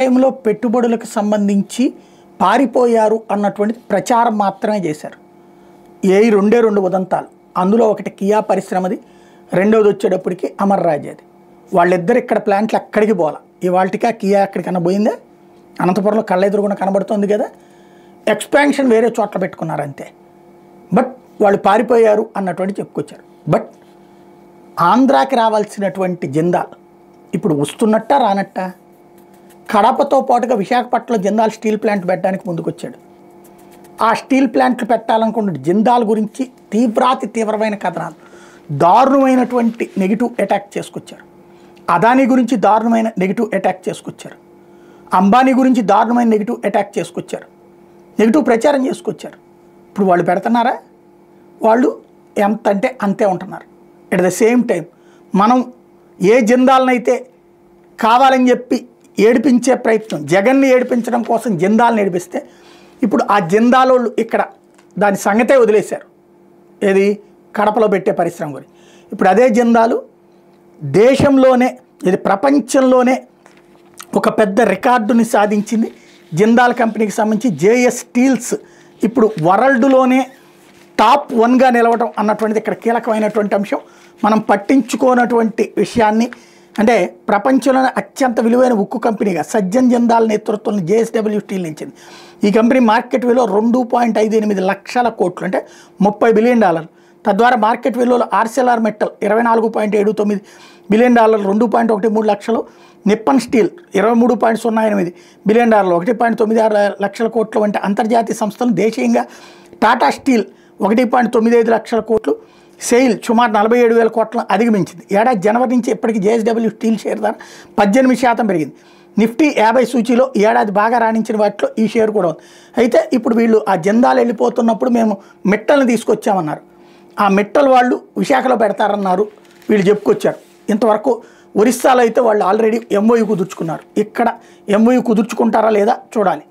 టైంలో పెట్టుబడులకు సంబంధించి పారిపోయారు అన్నటువంటిది ప్రచారం మాత్రమే చేశారు. రెండే రెండు ఉదంతాలు. అందులో ఒకటి కియా పరిశ్రమది, రెండోది వచ్చేటప్పటికి అమర్ రాజేది. వాళ్ళిద్దరు ఇక్కడ ప్లాంట్లు ఎక్కడికి పోలా. ఇవాళకి కియా ఎక్కడికన్నా పోయిందే, అనంతపురంలో కళ్ళెదురుగున కనబడుతుంది కదా. ఎక్స్పాన్షన్ వేరే చోట్ల పెట్టుకున్నారు అంతే. బట్ వాళ్ళు పారిపోయారు అన్నటువంటి చెప్పుకొచ్చారు. బట్ ఆంధ్రాకి రావాల్సినటువంటి జిందాల్ ఇప్పుడు వస్తున్నట్ట రానట్ట. కడపతో పాటుగా విశాఖపట్నంలో జిందాల్ స్టీల్ ప్లాంట్ పెట్టడానికి ముందుకొచ్చాడు. ఆ స్టీల్ ప్లాంట్లు పెట్టాలనుకున్న జిందాల్ గురించి తీవ్రమైన కథనాలు, దారుణమైనటువంటి నెగిటివ్ అటాక్ చేసుకొచ్చారు. అదానీ గురించి దారుణమైన నెగిటివ్ అటాక్ చేసుకొచ్చారు. అంబానీ గురించి దారుణమైన నెగిటివ్ అటాక్ చేసుకొచ్చారు. నెగిటివ్ ప్రచారం చేసుకొచ్చారు. ఇప్పుడు వాళ్ళు పెడుతున్నారా? వాళ్ళు ఎంత అంటే అంతే ఉంటున్నారు. ఎట్ ద సేమ్ టైం మనం ఏ జిందాల్నైతే కావాలని చెప్పి ఏడిపించే ప్రయత్నం, జగన్ని ఏడిపించడం కోసం జిందాల్ని ఏడిపిస్తే ఇప్పుడు ఆ జిందాలోళ్ళు ఇక్కడ దాని సంగతే వదిలేశారు. ఏది కడపలో పెట్టే పరిశ్రమ గురించి. ఇప్పుడు అదే జిందాలు దేశంలోనే, ఇది ప్రపంచంలోనే ఒక పెద్ద రికార్డుని సాధించింది. జిందాల్ కంపెనీకి సంబంధించి జేఎస్ స్టీల్స్ ఇప్పుడు వరల్డ్లోనే టాప్ 1గా నిలవడం అన్నటువంటిది ఇక్కడ కీలకమైనటువంటి అంశం. మనం పట్టించుకోనటువంటి విషయాన్ని, అంటే ప్రపంచంలోనే అత్యంత విలువైన ఉక్కు కంపెనీగా సజ్జన్ జిందాల్ నేతృత్వంలో జేఎస్డబ్ల్యూ స్టీల్ నిలిచింది. ఈ కంపెనీ మార్కెట్ విలువ 2.58 లక్షల కోట్లు, అంటే $30 బిలియన్. తద్వారా మార్కెట్ విలువలో ఆర్సెల్ఆర్ మెటల్ $24.79 బిలియన్, 2.13 లక్షలు. నిప్పన్ స్టీల్ $23.08 బిలియన్, 1.96 లక్షల కోట్లు వంటి అంతర్జాతీయ సంస్థలు దేశీయంగా టాటా స్టీల్ 1.95 లక్షల కోట్లు, సెయిల్ సుమారు 47,000 కోట్లను అధిగమించింది. ఏడాది జనవరి నుంచి ఇప్పటికీ జేఎస్డబ్ల్యూ స్టీల్ షేర్ ధర 18% పెరిగింది. నిఫ్టీ 50 సూచీలో ఏడాది బాగా రాణించిన వాటిలో ఈ షేర్ కూడా ఉంది. అయితే ఇప్పుడు వీళ్ళు ఆ జిందాల్ వెళ్ళిపోతున్నప్పుడు మేము మిట్టల్ని తీసుకొచ్చామన్నారు. ఆ మిట్టల్ వాళ్ళు విశాఖలో పెడతారన్నారు వీళ్ళు చెప్పుకొచ్చారు. ఇంతవరకు ఒరిస్సాలో అయితే వాళ్ళు ఆల్రెడీ ఎంఓయూ కుదుర్చుకున్నారు. ఇక్కడ ఎంఓయూ కుదుర్చుకుంటారా లేదా చూడాలి.